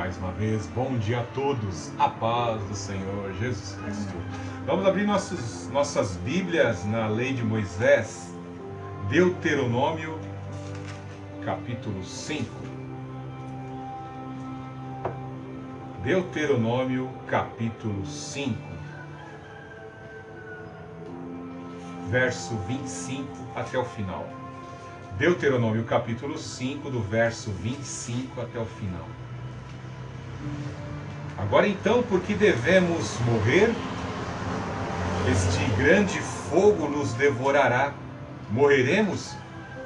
Mais uma vez, bom dia a todos, a paz do Senhor Jesus Cristo. Vamos abrir nossas Bíblias na Lei de Moisés, Deuteronômio, capítulo 5. Deuteronômio, capítulo 5, verso 25 até o final. Deuteronômio, capítulo 5, do verso 25 até o final. Agora então, por que devemos morrer? Este grande fogo nos devorará. Morreremos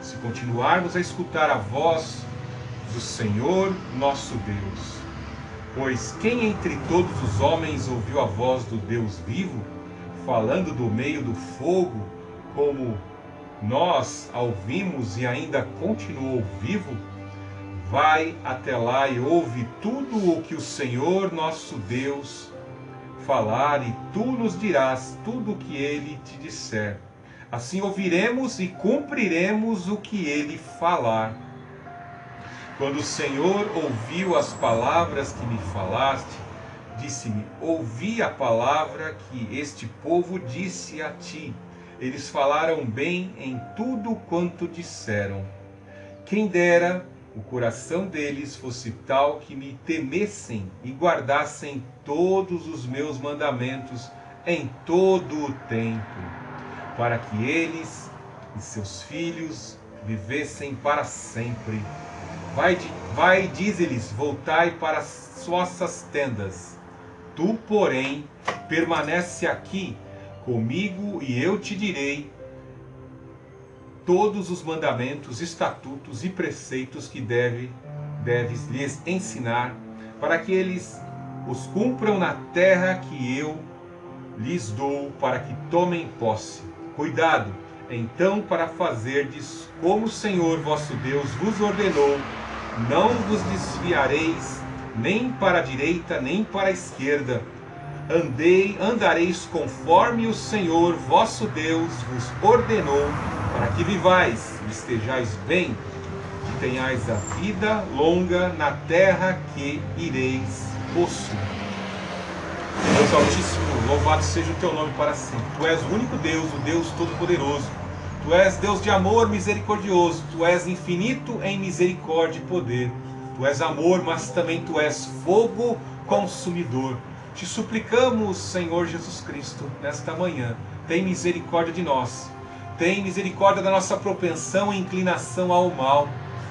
se continuarmos a escutar a voz do Senhor nosso Deus. Pois quem entre todos os homens ouviu a voz do Deus vivo, falando do meio do fogo, como nós a ouvimos e ainda continuou vivo? Vai até lá e ouve tudo o que o Senhor nosso Deus falar, e tu nos dirás tudo o que ele te disser. Assim ouviremos e cumpriremos o que ele falar. Quando o Senhor ouviu as palavras que me falaste, disse-me: ouvi a palavra que este povo disse a ti. Eles falaram bem em tudo quanto disseram. Quem dera o coração deles fosse tal que me temessem e guardassem todos os meus mandamentos em todo o tempo, para que eles e seus filhos vivessem para sempre. Vai, diz-lhes, voltai para as vossas tendas. Tu, porém, permanece aqui comigo, e eu te direi todos os mandamentos, estatutos e preceitos que deves lhes ensinar, para que eles os cumpram na terra que eu lhes dou, para que tomem posse. Cuidado, então, para fazerdes como o Senhor vosso Deus vos ordenou. Não vos desviareis nem para a direita nem para a esquerda. Andareis conforme o Senhor vosso Deus vos ordenou, para que vivais e estejais bem, e tenhais a vida longa na terra que ireis possuir. Deus Altíssimo, louvado seja o teu nome para sempre. Tu és o único Deus, o Deus Todo-Poderoso. Tu és Deus de amor misericordioso. Tu és infinito em misericórdia e poder. Tu és amor, mas também tu és fogo consumidor. Te suplicamos, Senhor Jesus Cristo, nesta manhã, tem misericórdia de nós. Tem misericórdia da nossa propensão e inclinação ao mal.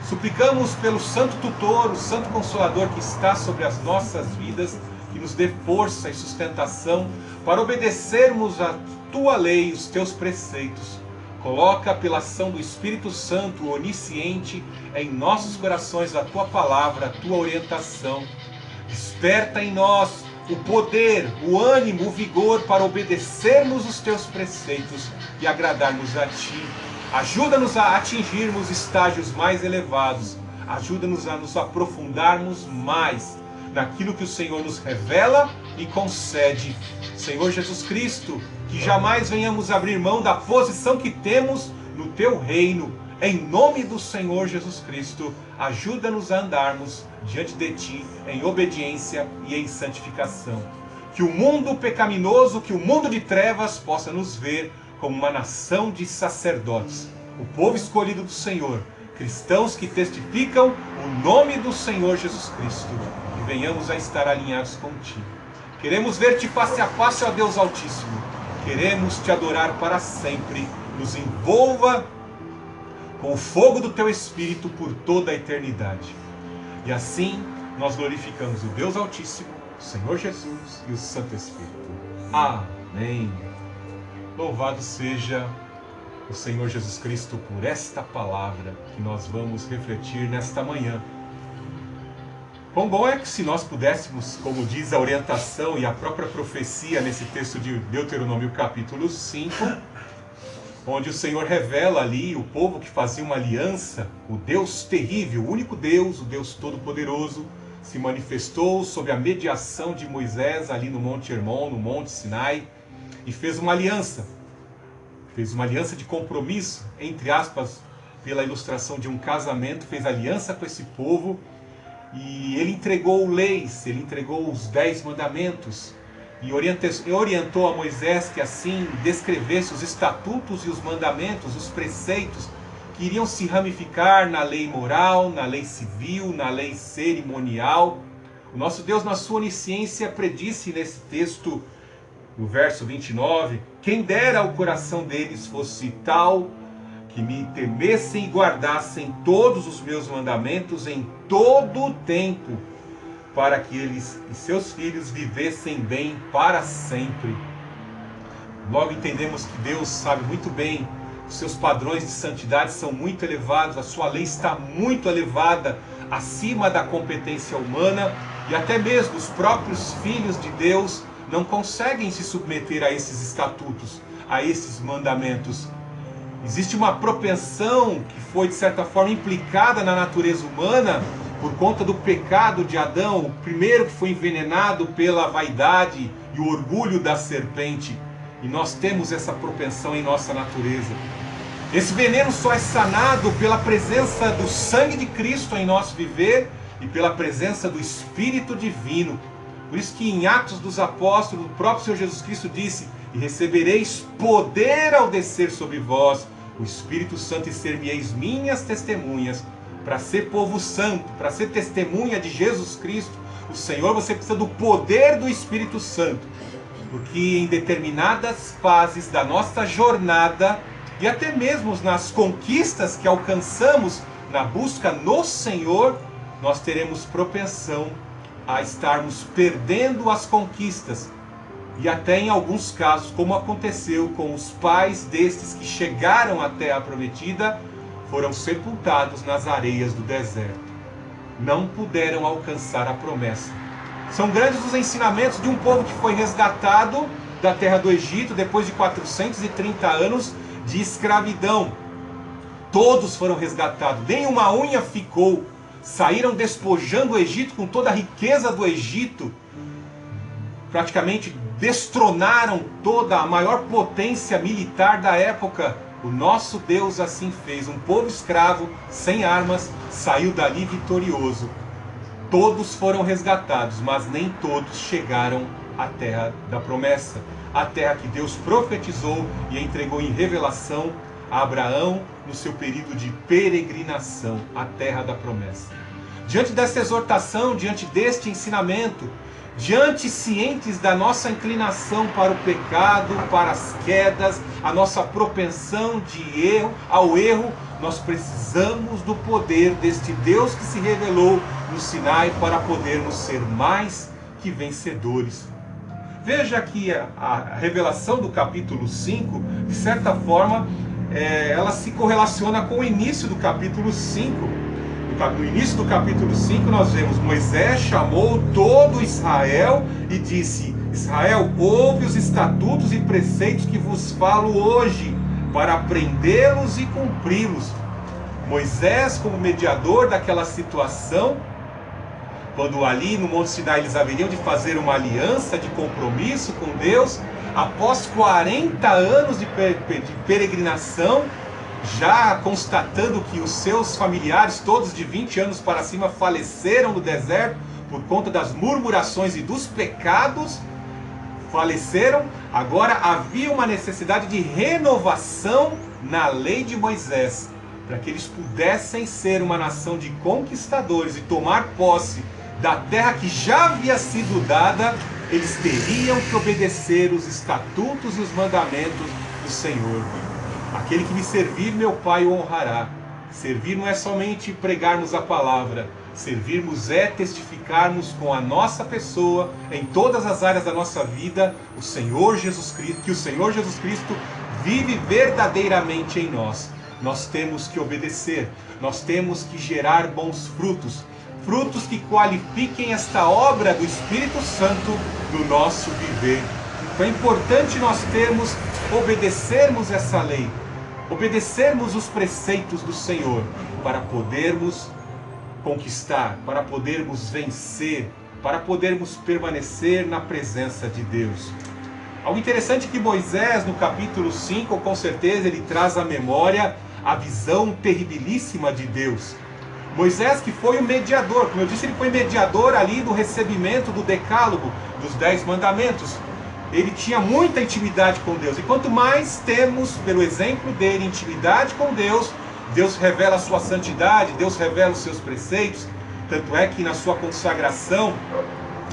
Suplicamos pelo Santo Tutor, o Santo Consolador que está sobre as nossas vidas, que nos dê força e sustentação para obedecermos a tua lei, os teus preceitos. Coloca pela ação do Espírito Santo, o onisciente, em nossos corações a tua palavra, a tua orientação. Desperta em nós o poder, o ânimo, o vigor para obedecermos os teus preceitos e agradarmos a ti. Ajuda-nos a atingirmos estágios mais elevados. Ajuda-nos a nos aprofundarmos mais naquilo que o Senhor nos revela e concede. Senhor Jesus Cristo, que jamais venhamos abrir mão da posição que temos no teu reino. Em nome do Senhor Jesus Cristo, ajuda-nos a andarmos diante de ti em obediência e em santificação. Que o mundo pecaminoso, que o mundo de trevas possa nos ver como uma nação de sacerdotes, o povo escolhido do Senhor, cristãos que testificam o nome do Senhor Jesus Cristo, e venhamos a estar alinhados contigo. Queremos ver-te face a face, ó Deus Altíssimo. Queremos te adorar para sempre. Nos envolva com o fogo do teu Espírito por toda a eternidade. E assim nós glorificamos o Deus Altíssimo, o Senhor Jesus e o Santo Espírito. Amém. Louvado seja o Senhor Jesus Cristo por esta palavra que nós vamos refletir nesta manhã. Quão bom é que se nós pudéssemos, como diz a orientação e a própria profecia nesse texto de Deuteronômio capítulo 5, onde o Senhor revela ali o povo que fazia uma aliança, o Deus terrível, o único Deus, o Deus Todo-Poderoso, se manifestou sob a mediação de Moisés ali no Monte Hermon, no Monte Sinai, e fez uma aliança de compromisso, entre aspas, pela ilustração de um casamento, fez aliança com esse povo, e ele entregou leis, ele entregou os 10 mandamentos, e orientou a Moisés que assim descrevesse os estatutos e os mandamentos, os preceitos, que iriam se ramificar na lei moral, na lei civil, na lei cerimonial. O nosso Deus, na sua onisciência, predisse nesse texto, no verso 29, quem dera o coração deles fosse tal, que me temessem e guardassem todos os meus mandamentos em todo o tempo, para que eles e seus filhos vivessem bem para sempre. Logo entendemos que Deus sabe muito bem, os seus padrões de santidade são muito elevados, a sua lei está muito elevada, acima da competência humana, e até mesmo os próprios filhos de Deus não conseguem se submeter a esses estatutos, a esses mandamentos. Existe uma propensão que foi de certa forma implicada na natureza humana por conta do pecado de Adão, o primeiro que foi envenenado pela vaidade e o orgulho da serpente. E nós temos essa propensão em nossa natureza. Esse veneno só é sanado pela presença do sangue de Cristo em nosso viver e pela presença do Espírito Divino. Por isso que em Atos dos Apóstolos, o próprio Senhor Jesus Cristo disse: e recebereis poder ao descer sobre vós o Espírito Santo, e ser-me-eis minhas testemunhas. Para ser povo santo, para ser testemunha de Jesus Cristo, o Senhor, você precisa do poder do Espírito Santo. Porque em determinadas fases da nossa jornada, e até mesmo nas conquistas que alcançamos na busca no Senhor, nós teremos propensão a estarmos perdendo as conquistas. E até em alguns casos, como aconteceu com os pais destes que chegaram à terra prometida, foram sepultados nas areias do deserto. Não puderam alcançar a promessa. São grandes os ensinamentos de um povo que foi resgatado da terra do Egito depois de 430 anos de escravidão. Todos foram resgatados, nem uma unha ficou. Saíram despojando o Egito com toda a riqueza do Egito. Praticamente destronaram toda a maior potência militar da época. O nosso Deus assim fez. Um povo escravo, sem armas, saiu dali vitorioso. Todos foram resgatados, mas nem todos chegaram à terra da promessa. A terra que Deus profetizou e entregou em revelação a Abraão no seu período de peregrinação, a terra da promessa. Diante dessa exortação, diante deste ensinamento, diante cientes da nossa inclinação para o pecado, para as quedas, a nossa propensão ao erro, nós precisamos do poder deste Deus que se revelou no Sinai para podermos ser mais que vencedores. Veja que a revelação do capítulo 5, de certa forma, ela se correlaciona com o início do capítulo 5. No início do capítulo 5 nós vemos: Moisés chamou todo Israel e disse: Israel, ouve os estatutos e preceitos que vos falo hoje, para aprendê-los e cumpri-los. Moisés, como mediador daquela situação, quando ali no Monte Sinai eles haveriam de fazer uma aliança de compromisso com Deus, após 40 anos de peregrinação, já constatando que os seus familiares, todos de 20 anos para cima, faleceram no deserto por conta das murmurações e dos pecados, faleceram. Agora havia uma necessidade de renovação na lei de Moisés, para que eles pudessem ser uma nação de conquistadores e tomar posse da terra que já havia sido dada. Eles teriam que obedecer os estatutos e os mandamentos do Senhor. Aquele que me servir, meu Pai o honrará. Servir não é somente pregarmos a palavra. Servirmos é testificarmos com a nossa pessoa, em todas as áreas da nossa vida, o Senhor Jesus Cristo, que o Senhor Jesus Cristo vive verdadeiramente em nós. Nós temos que obedecer, nós temos que gerar bons frutos, frutos que qualifiquem esta obra do Espírito Santo no nosso viver. Então é importante nós obedecermos essa lei, obedecermos os preceitos do Senhor, para podermos conquistar, para podermos vencer, para podermos permanecer na presença de Deus. Algo interessante é que Moisés, no capítulo 5, com certeza ele traz à memória a visão terribilíssima de Deus. Moisés, que foi o mediador, como eu disse, ele foi mediador ali do recebimento do decálogo, dos 10 mandamentos. Ele tinha muita intimidade com Deus. E quanto mais temos, pelo exemplo dele, intimidade com Deus, Deus revela a sua santidade, Deus revela os seus preceitos. Tanto é que na sua consagração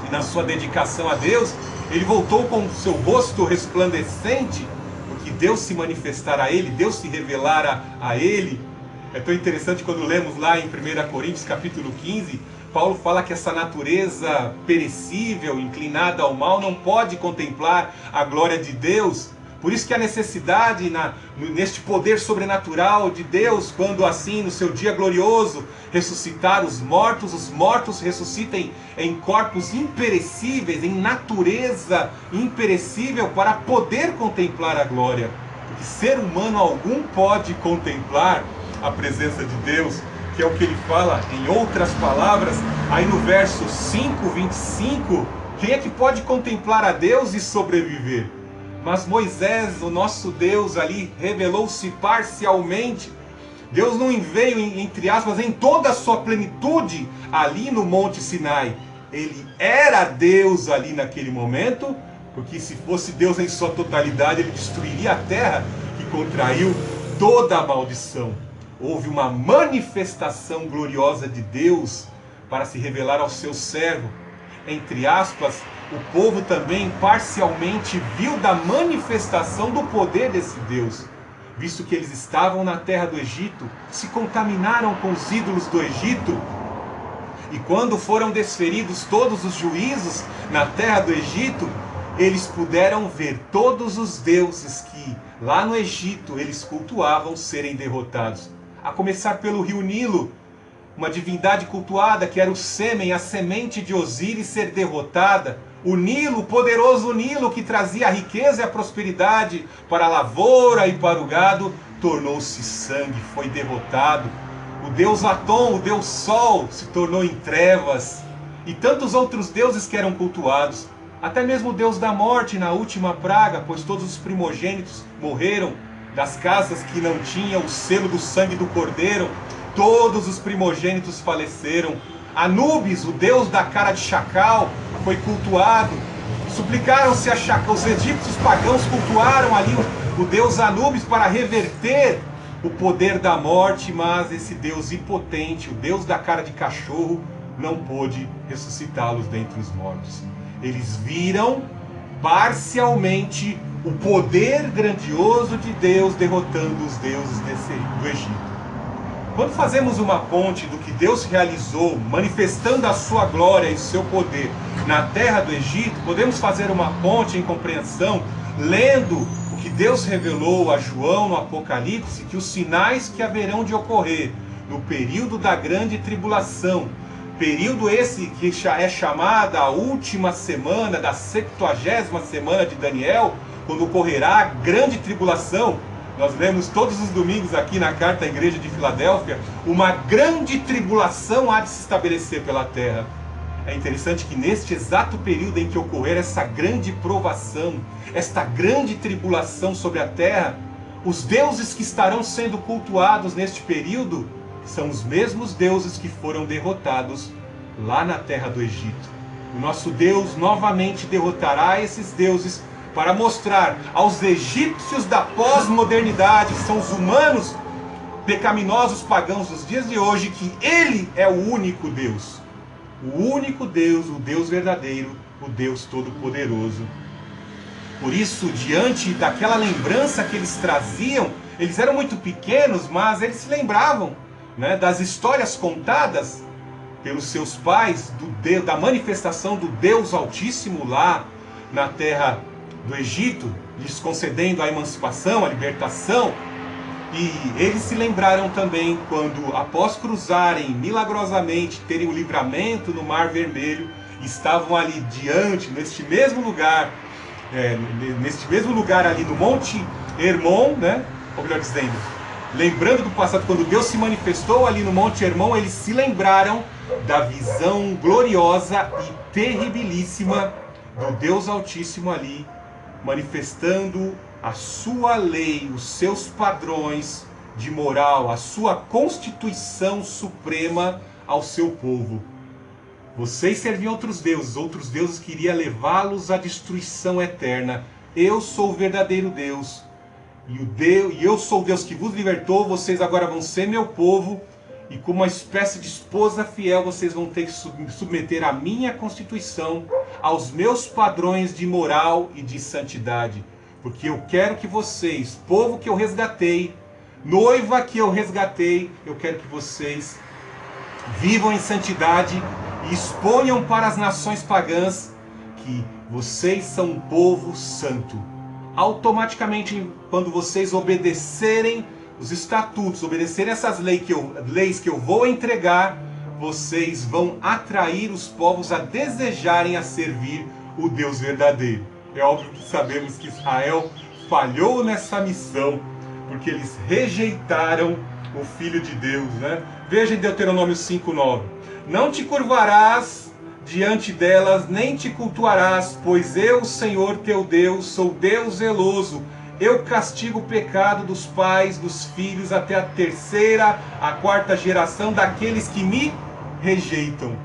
e na sua dedicação a Deus, ele voltou com o seu rosto resplandecente, porque Deus se manifestara a ele, Deus se revelara a ele. É tão interessante quando lemos lá em 1 Coríntios capítulo 15, Paulo fala que essa natureza perecível, inclinada ao mal, não pode contemplar a glória de Deus. Por isso que a necessidade neste poder sobrenatural de Deus, quando assim no seu dia glorioso ressuscitar os mortos ressuscitem em corpos imperecíveis, em natureza imperecível, para poder contemplar a glória. Porque ser humano algum pode contemplar a presença de Deus, que é o que ele fala em outras palavras, aí no verso 5, 25, quem é que pode contemplar a Deus e sobreviver? Mas Moisés, o nosso Deus ali, revelou-se parcialmente. Deus não veio, entre aspas, em toda a sua plenitude ali no Monte Sinai. Ele era Deus ali naquele momento, porque se fosse Deus em sua totalidade, ele destruiria a terra que contraiu toda a maldição. Houve uma manifestação gloriosa de Deus para se revelar ao seu servo. Entre aspas, o povo também parcialmente viu da manifestação do poder desse Deus, visto que eles estavam na terra do Egito, se contaminaram com os ídolos do Egito, e quando foram desferidos todos os juízos na terra do Egito, eles puderam ver todos os deuses que lá no Egito eles cultuavam serem derrotados. A começar pelo rio Nilo, uma divindade cultuada que era o sêmen, a semente de Osíris, ser derrotada. O Nilo, o poderoso Nilo, que trazia a riqueza e a prosperidade para a lavoura e para o gado, tornou-se sangue, foi derrotado. O deus Atom, o deus Sol, se tornou em trevas. E tantos outros deuses que eram cultuados. Até mesmo o deus da morte na última praga, pois todos os primogênitos morreram. Das casas que não tinham o selo do sangue do cordeiro, todos os primogênitos faleceram. Anubis, o deus da cara de chacal, foi cultuado. Suplicaram-se a chacal. Os egípcios pagãos cultuaram ali o deus Anubis para reverter o poder da morte, mas esse deus impotente, o deus da cara de cachorro, não pôde ressuscitá-los dentre os mortos. Eles viram parcialmente o poder grandioso de Deus derrotando os deuses do Egito. Quando fazemos uma ponte do que Deus realizou, manifestando a sua glória e o seu poder na terra do Egito, podemos fazer uma ponte em compreensão, lendo o que Deus revelou a João no Apocalipse, que os sinais que haverão de ocorrer no período da grande tribulação, período esse que é chamada a última semana da 70ª semana de Daniel, quando ocorrerá a grande tribulação. Nós lemos todos os domingos aqui na carta à igreja de Filadélfia, uma grande tribulação há de se estabelecer pela terra. É interessante que neste exato período em que ocorrer essa grande provação, esta grande tribulação sobre a terra, os deuses que estarão sendo cultuados neste período são os mesmos deuses que foram derrotados lá na terra do Egito. O nosso Deus novamente derrotará esses deuses para mostrar aos egípcios da pós-modernidade, que são os humanos pecaminosos pagãos dos dias de hoje, que Ele é o único Deus. O único Deus, o Deus verdadeiro, o Deus todo-poderoso. Por isso, diante daquela lembrança que eles traziam, eles eram muito pequenos, mas eles se lembravam, né, das histórias contadas pelos seus pais, da manifestação do Deus Altíssimo lá na terra do Egito, lhes concedendo a emancipação, a libertação. E eles se lembraram também quando, após cruzarem milagrosamente, terem o livramento no Mar Vermelho, estavam ali diante, neste mesmo lugar ali no Monte Hermon, né? Ou melhor dizendo, lembrando do passado, quando Deus se manifestou ali no Monte Hermon, eles se lembraram da visão gloriosa e terribilíssima do Deus Altíssimo ali, manifestando a sua lei, os seus padrões de moral, a sua constituição suprema ao seu povo. Vocês serviam outros deuses queriam levá-los à destruição eterna. Eu sou o verdadeiro Deus. E eu sou o Deus que vos libertou, vocês agora vão ser meu povo, e como uma espécie de esposa fiel, vocês vão ter que submeter a minha constituição, aos meus padrões de moral e de santidade. Porque eu quero que vocês, povo que eu resgatei, noiva que eu resgatei, eu quero que vocês vivam em santidade e exponham para as nações pagãs que vocês são um povo santo. Automaticamente, quando vocês obedecerem os estatutos, obedecerem essas leis que eu vou entregar, vocês vão atrair os povos a desejarem a servir o Deus verdadeiro. É óbvio que sabemos que Israel falhou nessa missão, porque eles rejeitaram o Filho de Deus, né? Veja em Deuteronômio 5:9. Não te curvarás diante delas, nem te cultuarás, pois eu, Senhor teu Deus, sou Deus zeloso. Eu castigo o pecado dos pais, dos filhos, até a terceira, a quarta geração daqueles que me rejeitam.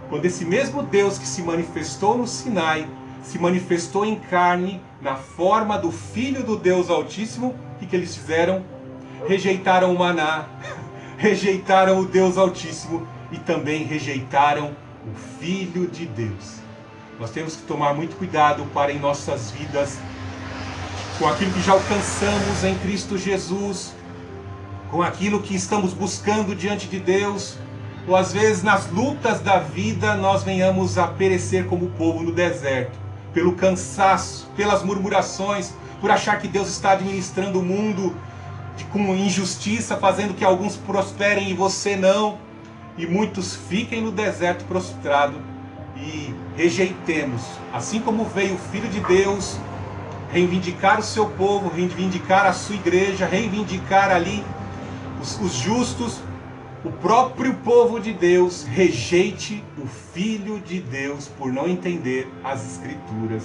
Quando esse mesmo Deus que se manifestou no Sinai, se manifestou em carne, na forma do Filho do Deus Altíssimo, o que eles fizeram? Rejeitaram o maná, rejeitaram o Deus Altíssimo e também rejeitaram o Filho de Deus. Nós temos que tomar muito cuidado para em nossas vidas, com aquilo que já alcançamos em Cristo Jesus, com aquilo que estamos buscando diante de Deus, ou às vezes nas lutas da vida nós venhamos a perecer como o povo no deserto, pelo cansaço, pelas murmurações, por achar que Deus está administrando o mundo com injustiça, fazendo que alguns prosperem e você não, e muitos fiquem no deserto prostrado e rejeitemos. Assim como veio o Filho de Deus reivindicar o seu povo, reivindicar a sua igreja, reivindicar ali os justos, o próprio povo de Deus rejeite o Filho de Deus por não entender as Escrituras.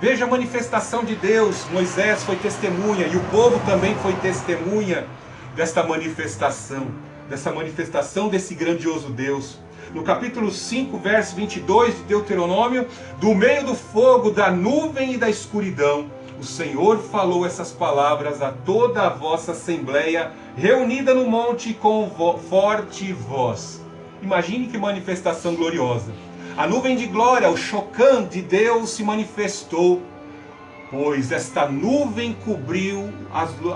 Veja a manifestação de Deus. Moisés foi testemunha e o povo também foi testemunha desta manifestação desse grandioso Deus. No capítulo 5, verso 22 de Deuteronômio, do meio do fogo, da nuvem e da escuridão, o Senhor falou essas palavras a toda a vossa assembleia, reunida no monte com forte voz. Imagine que manifestação gloriosa. A nuvem de glória, o Shocã de Deus se manifestou, pois esta nuvem cobriu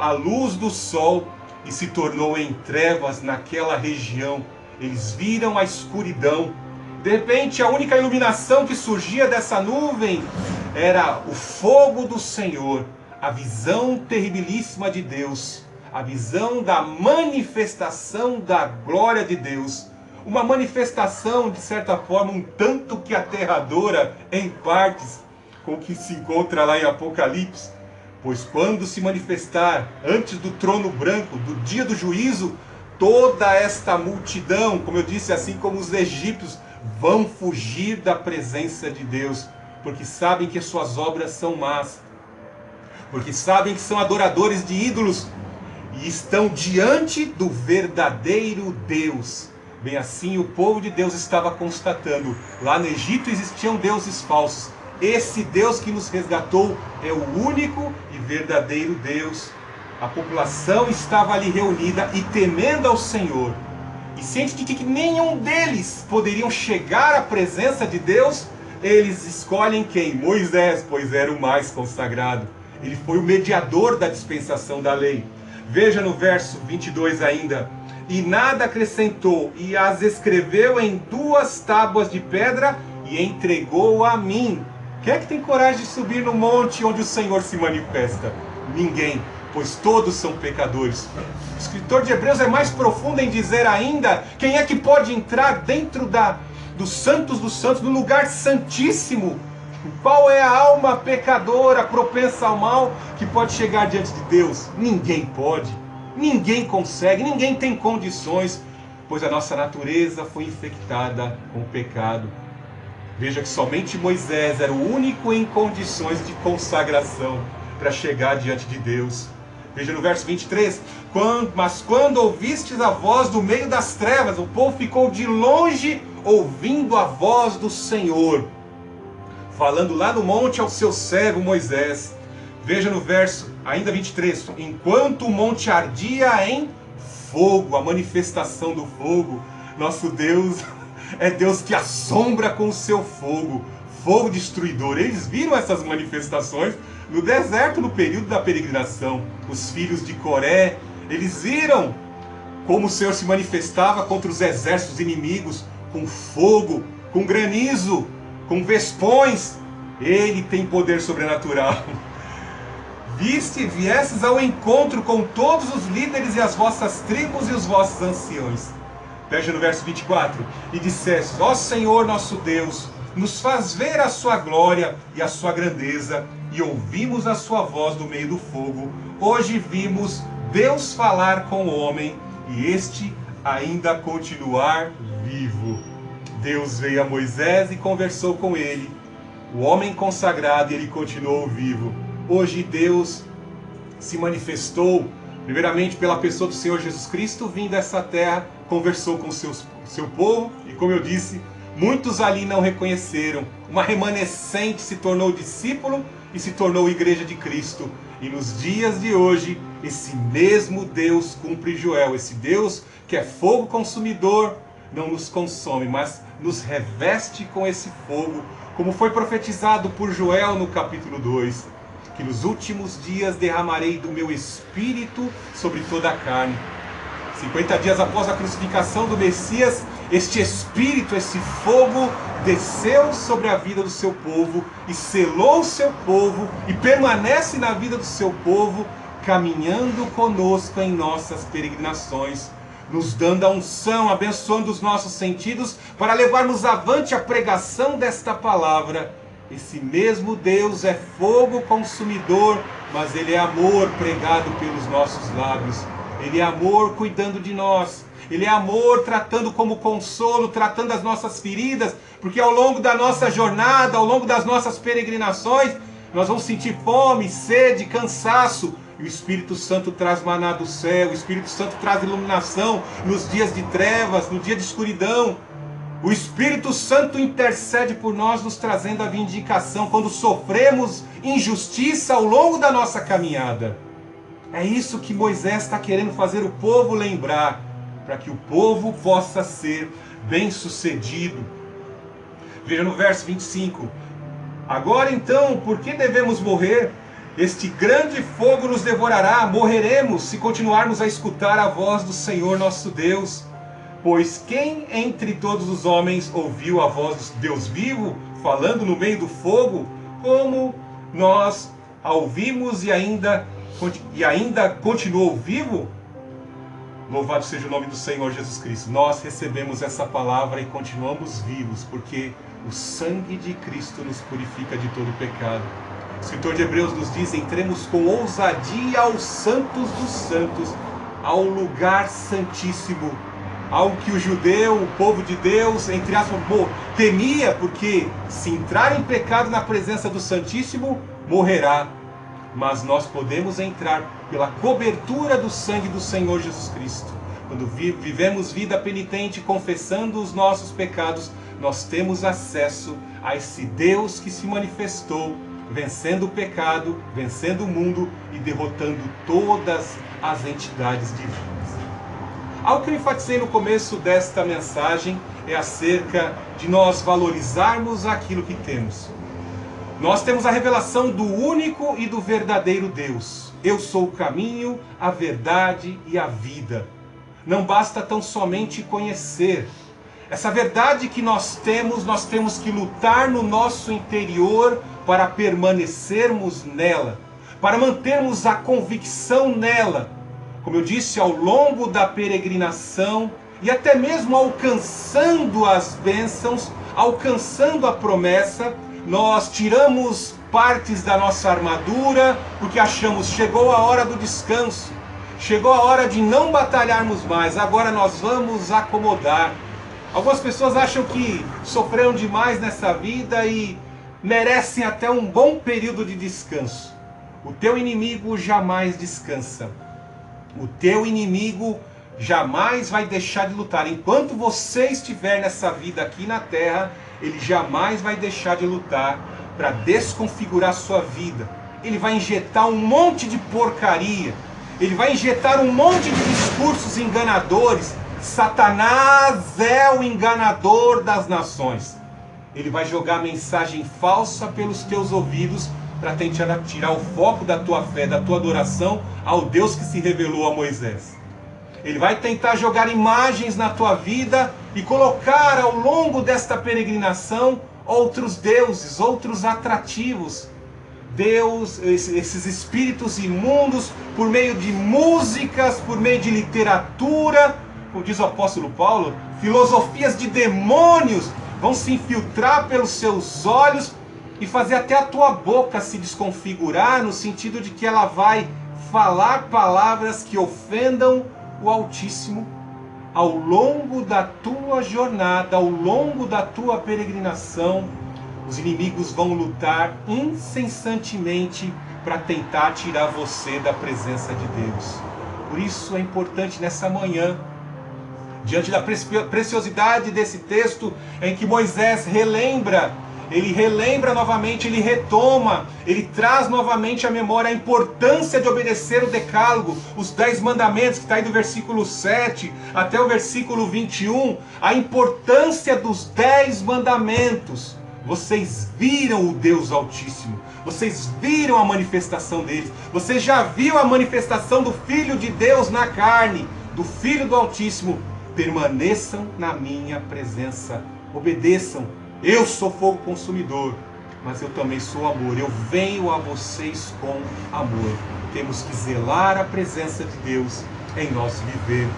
a luz do sol e se tornou em trevas naquela região. Eles viram a escuridão. De repente, a única iluminação que surgia dessa nuvem era o fogo do Senhor, a visão terribilíssima de Deus, a visão da manifestação da glória de Deus. Uma manifestação, de certa forma, um tanto que aterradora em partes, com o que se encontra lá em Apocalipse. Pois quando se manifestar antes do trono branco, do dia do juízo, toda esta multidão, como eu disse, assim como os egípcios, vão fugir da presença de Deus, porque sabem que suas obras são más, porque sabem que são adoradores de ídolos e estão diante do verdadeiro Deus. Bem assim, o povo de Deus estava constatando: lá no Egito existiam deuses falsos. Esse Deus que nos resgatou é o único e verdadeiro Deus. A população estava ali reunida e temendo ao Senhor, e ciente de que nenhum deles poderiam chegar à presença de Deus, eles escolhem quem? Moisés, pois era o mais consagrado. Ele foi o mediador da dispensação da lei. Veja no verso 22 ainda: e nada acrescentou, e as escreveu em 2 tábuas de pedra e entregou a mim. Quem é que tem coragem de subir no monte onde o Senhor se manifesta? Ninguém, pois todos são pecadores. O escritor de Hebreus é mais profundo em dizer ainda: quem é que pode entrar dentro dos santos, no lugar santíssimo? Qual é a alma pecadora, propensa ao mal, que pode chegar diante de Deus? Ninguém pode, ninguém consegue, ninguém tem condições, pois a nossa natureza foi infectada com o pecado. Veja que somente Moisés era o único em condições de consagração para chegar diante de Deus. Veja no verso 23, mas quando ouvistes a voz do meio das trevas, o povo ficou de longe ouvindo a voz do Senhor, falando lá no monte ao seu servo Moisés. Veja no verso ainda 23, enquanto o monte ardia em fogo, a manifestação do fogo. Nosso Deus é Deus que assombra com o seu fogo, fogo destruidor. Eles viram essas manifestações no deserto, no período da peregrinação. Os filhos de Coré, eles viram como o Senhor se manifestava contra os exércitos inimigos, com fogo, com granizo, com vespões. Ele tem poder sobrenatural. Viestes ao encontro com todos os líderes e as vossas tribos e os vossos anciões. Veja no verso 24, e disseste, ó Senhor nosso Deus, nos faz ver a sua glória e a sua grandeza, e ouvimos a sua voz do meio do fogo. Hoje vimos Deus falar com o homem, e este ainda continuar vivo. Deus veio a Moisés e conversou com ele, o homem consagrado, e ele continuou vivo. Hoje Deus se manifestou, primeiramente pela pessoa do Senhor Jesus Cristo, vindo a essa terra, conversou com o seu povo, e como eu disse, muitos ali não reconheceram. Uma remanescente se tornou discípulo e se tornou igreja de Cristo. E nos dias de hoje, esse mesmo Deus cumpre Joel. Esse Deus que é fogo consumidor, não nos consome, mas nos reveste com esse fogo, como foi profetizado por Joel no capítulo 2, que nos últimos dias derramarei do meu espírito sobre toda a carne. 50 dias após a crucificação do Messias, este espírito, esse fogo, desceu sobre a vida do seu povo e selou o seu povo e permanece na vida do seu povo, caminhando conosco em nossas peregrinações, nos dando a unção, abençoando os nossos sentidos para levarmos avante a pregação desta palavra. Esse mesmo Deus é fogo consumidor, mas Ele é amor pregado pelos nossos lábios. Ele é amor cuidando de nós. Ele é amor tratando como consolo, tratando as nossas feridas, porque ao longo da nossa jornada, ao longo das nossas peregrinações, nós vamos sentir fome, sede, cansaço. E o Espírito Santo traz maná do céu, o Espírito Santo traz iluminação nos dias de trevas, no dia de escuridão. O Espírito Santo intercede por nós, nos trazendo a vindicação quando sofremos injustiça ao longo da nossa caminhada. É isso que Moisés está querendo fazer o povo lembrar, para que o povo possa ser bem-sucedido. Veja no verso 25. Agora então, por que devemos morrer? Este grande fogo nos devorará, morreremos se continuarmos a escutar a voz do Senhor nosso Deus. Pois quem entre todos os homens ouviu a voz do Deus vivo, falando no meio do fogo, como nós a ouvimos e ainda continuou vivo? Louvado seja o nome do Senhor Jesus Cristo. Nós recebemos essa palavra e continuamos vivos, porque o sangue de Cristo nos purifica de todo pecado. O escritor de Hebreus nos diz, entremos com ousadia aos santos dos santos, ao lugar santíssimo. Algo que o judeu, o povo de Deus, entre aspas, temia, porque se entrar em pecado na presença do Santíssimo, morrerá. Mas nós podemos entrar pela cobertura do sangue do Senhor Jesus Cristo. Quando vivemos vida penitente, confessando os nossos pecados, nós temos acesso a esse Deus que se manifestou, vencendo o pecado, vencendo o mundo e derrotando todas as entidades divinas. Algo que eu enfatizei no começo desta mensagem é acerca de nós valorizarmos aquilo que temos. Nós temos a revelação do único e do verdadeiro Deus. Eu sou o caminho, a verdade e a vida. Não basta tão somente conhecer. Essa verdade que nós temos que lutar no nosso interior para permanecermos nela, para mantermos a convicção nela. Como eu disse, ao longo da peregrinação e até mesmo alcançando as bênçãos, alcançando a promessa, nós tiramos partes da nossa armadura porque achamos chegou a hora do descanso, chegou a hora de não batalharmos mais, agora nós vamos acomodar. Algumas pessoas acham que sofreram demais nessa vida e merecem até um bom período de descanso. O teu inimigo jamais descansa. O teu inimigo jamais vai deixar de lutar. Enquanto você estiver nessa vida aqui na terra, ele jamais vai deixar de lutar para desconfigurar sua vida. Ele vai injetar um monte de porcaria. Ele vai injetar um monte de discursos enganadores. Satanás é o enganador das nações. Ele vai jogar mensagem falsa pelos teus ouvidos para tentar tirar o foco da tua fé, da tua adoração ao Deus que se revelou a Moisés. Ele vai tentar jogar imagens na tua vida e colocar ao longo desta peregrinação outros deuses, outros atrativos. Deus, esses espíritos imundos, por meio de músicas, por meio de literatura, como diz o apóstolo Paulo, filosofias de demônios vão se infiltrar pelos seus olhos e fazer até a tua boca se desconfigurar, no sentido de que ela vai falar palavras que ofendam o Altíssimo ao longo da tua jornada, ao longo da tua peregrinação. Os inimigos vão lutar incessantemente para tentar tirar você da presença de Deus. Por isso é importante nessa manhã, diante da preciosidade desse texto, em que Moisés ele relembra novamente, ele retoma, ele traz novamente à memória a importância de obedecer o decálogo, os 10 mandamentos, que está aí do versículo 7 até o versículo 21, a importância dos 10 mandamentos. Vocês viram o Deus Altíssimo, vocês viram a manifestação deles, você já viu a manifestação do Filho de Deus na carne, do Filho do Altíssimo. Permaneçam na minha presença, obedeçam. Eu sou fogo consumidor, mas eu também sou amor. Eu venho a vocês com amor. Temos que zelar a presença de Deus em nosso viver.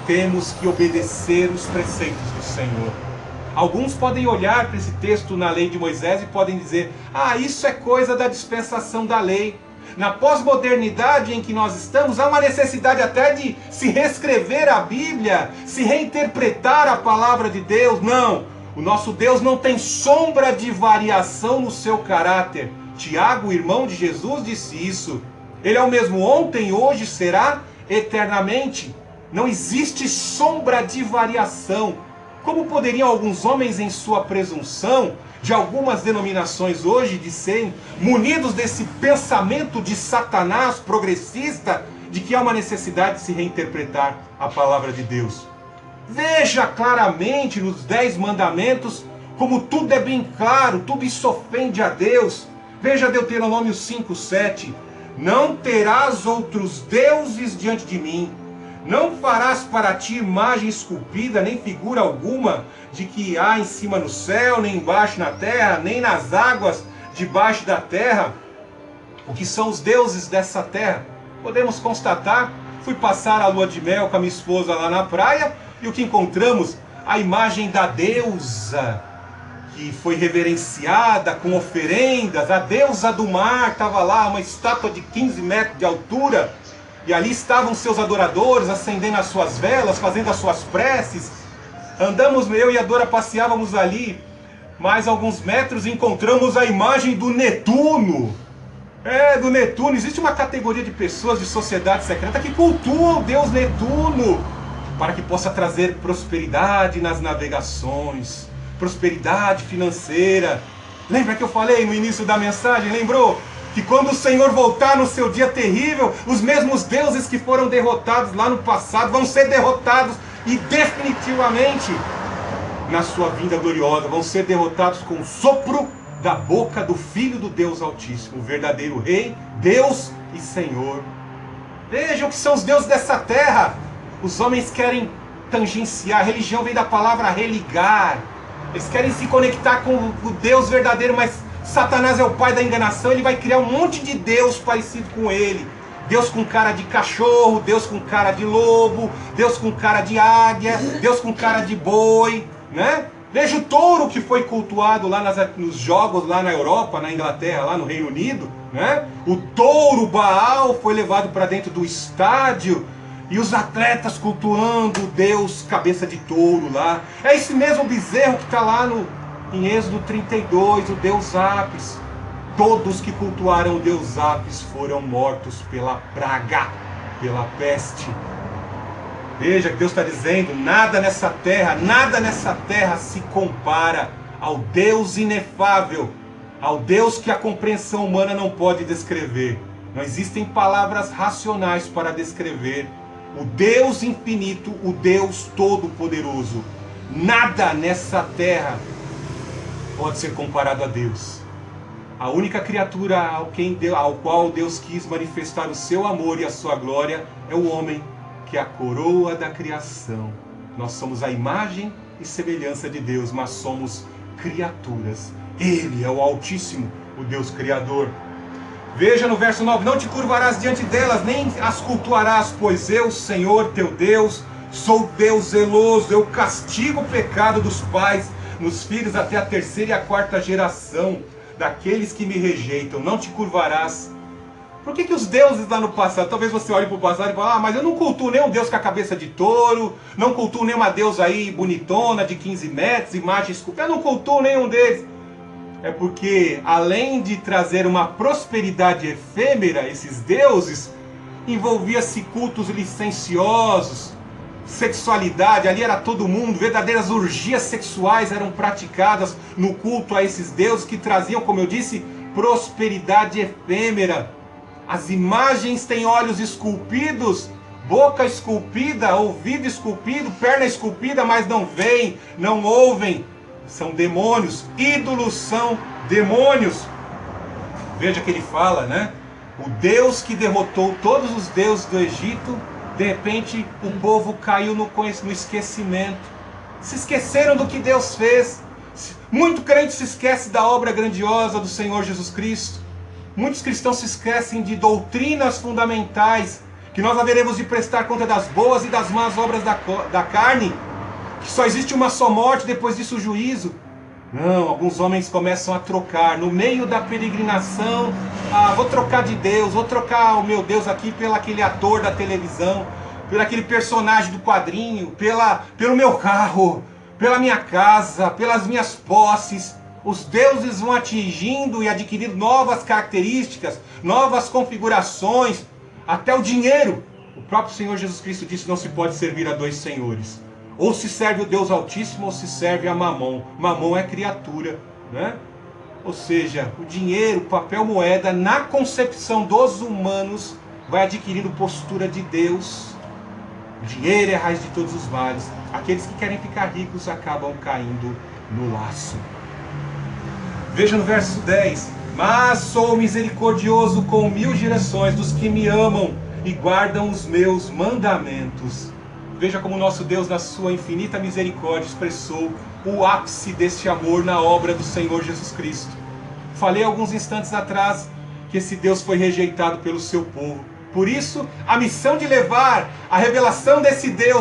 Temos que obedecer os preceitos do Senhor. Alguns podem olhar para esse texto na lei de Moisés e podem dizer: ah, isso é coisa da dispensação da lei. Na pós-modernidade em que nós estamos, há uma necessidade até de se reescrever a Bíblia, se reinterpretar a palavra de Deus. Não, o nosso Deus não tem sombra de variação no seu caráter. Tiago, irmão de Jesus, disse isso. Ele é o mesmo ontem, hoje, será eternamente. Não existe sombra de variação. Como poderiam alguns homens, em sua presunção, de algumas denominações hoje, de serem munidos desse pensamento de Satanás progressista, de que há uma necessidade de se reinterpretar a palavra de Deus? Veja claramente nos 10 mandamentos como tudo é bem claro, tudo isso ofende a Deus. Veja Deuteronômio 5:7. Não terás outros deuses diante de mim. Não farás para ti imagem esculpida, nem figura alguma de que há em cima no céu, nem embaixo na terra, nem nas águas debaixo da terra. O que são os deuses dessa terra? Podemos constatar, fui passar a lua de mel com a minha esposa lá na praia, e o que encontramos? A imagem da deusa, que foi reverenciada com oferendas. A deusa do mar estava lá, uma estátua de 15 metros de altura, e ali estavam seus adoradores, acendendo as suas velas, fazendo as suas preces. Andamos, eu e a Dora passeávamos ali, mais alguns metros, e encontramos a imagem do Netuno. Do Netuno. Existe uma categoria de pessoas de sociedade secreta que cultuam o Deus Netuno, para que possa trazer prosperidade nas navegações, prosperidade financeira. Lembra que eu falei no início da mensagem, lembrou? Que quando o Senhor voltar no seu dia terrível, os mesmos deuses que foram derrotados lá no passado vão ser derrotados e definitivamente na sua vinda gloriosa. Vão ser derrotados com o sopro da boca do Filho do Deus Altíssimo, o verdadeiro Rei, Deus e Senhor. Vejam que são os deuses dessa terra. Os homens querem tangenciar. A religião vem da palavra religar. Eles querem se conectar com o Deus verdadeiro, mas Satanás é o pai da enganação. Ele vai criar um monte de Deus parecido com ele. Deus com cara de cachorro, Deus com cara de lobo, Deus com cara de águia, Deus com cara de boi, né? Veja o touro que foi cultuado lá nos jogos lá na Europa, na Inglaterra, lá no Reino Unido, né? O touro Baal foi levado para dentro do estádio e os atletas cultuando o Deus cabeça de touro lá. É esse mesmo bezerro que está lá em Êxodo 32, o Deus Apis. Todos que cultuaram o deus Apis foram mortos pela praga, pela peste. Veja que Deus está dizendo, nada nessa terra se compara ao Deus inefável, ao Deus que a compreensão humana não pode descrever. Não existem palavras racionais para descrever o Deus infinito, o Deus todo-poderoso. Nada nessa terra pode ser comparado a Deus. A única criatura ao qual Deus quis manifestar o seu amor e a sua glória é o homem, que é a coroa da criação. Nós somos a imagem e semelhança de Deus, mas somos criaturas. Ele é o Altíssimo, o Deus Criador. Veja no verso 9, não te curvarás diante delas, nem as cultuarás, pois eu, Senhor teu Deus, sou Deus zeloso, eu castigo o pecado dos pais nos filhos até a 3ª e a 4ª geração daqueles que me rejeitam. Não te curvarás. Por que os deuses lá no passado, talvez você olhe para o passado e fale, mas eu não cultuo nenhum deus com a cabeça de touro, não cultuo nenhuma deusa aí bonitona de 15 metros, imagem esculpida, eu não cultuo nenhum deles. É porque, além de trazer uma prosperidade efêmera, esses deuses, envolvia-se cultos licenciosos, sexualidade, ali era todo mundo, verdadeiras orgias sexuais eram praticadas no culto a esses deuses que traziam, como eu disse, prosperidade efêmera. As imagens têm olhos esculpidos, boca esculpida, ouvido esculpido, perna esculpida, mas não veem, não ouvem. São demônios, ídolos são demônios. Veja que ele fala, né? O Deus que derrotou todos os deuses do Egito, de repente o povo caiu no esquecimento. Se esqueceram do que Deus fez. Muito crente se esquece da obra grandiosa do Senhor Jesus Cristo. Muitos cristãos se esquecem de doutrinas fundamentais, que nós haveremos de prestar conta das boas e das más obras da carne, que só existe uma só morte, depois disso o juízo. Não, alguns homens começam a trocar, no meio da peregrinação, vou trocar de Deus, vou trocar o meu Deus aqui pelo aquele ator da televisão, pelo aquele personagem do quadrinho, pelo meu carro, pela minha casa, pelas minhas posses. Os deuses vão atingindo e adquirindo novas características, novas configurações, até o dinheiro. O próprio Senhor Jesus Cristo disse que não se pode servir a dois senhores. Ou se serve o Deus Altíssimo ou se serve a Mamon. Mamon é criatura, né? Ou seja, o dinheiro, o papel moeda, na concepção dos humanos, vai adquirindo postura de Deus. O dinheiro é a raiz de todos os males. Aqueles que querem ficar ricos acabam caindo no laço. Veja no verso 10. Mas sou misericordioso com 1000 gerações dos que me amam e guardam os meus mandamentos. Veja como nosso Deus, na sua infinita misericórdia, expressou o ápice deste amor na obra do Senhor Jesus Cristo. Falei alguns instantes atrás que esse Deus foi rejeitado pelo seu povo. Por isso, a missão de levar a revelação desse Deus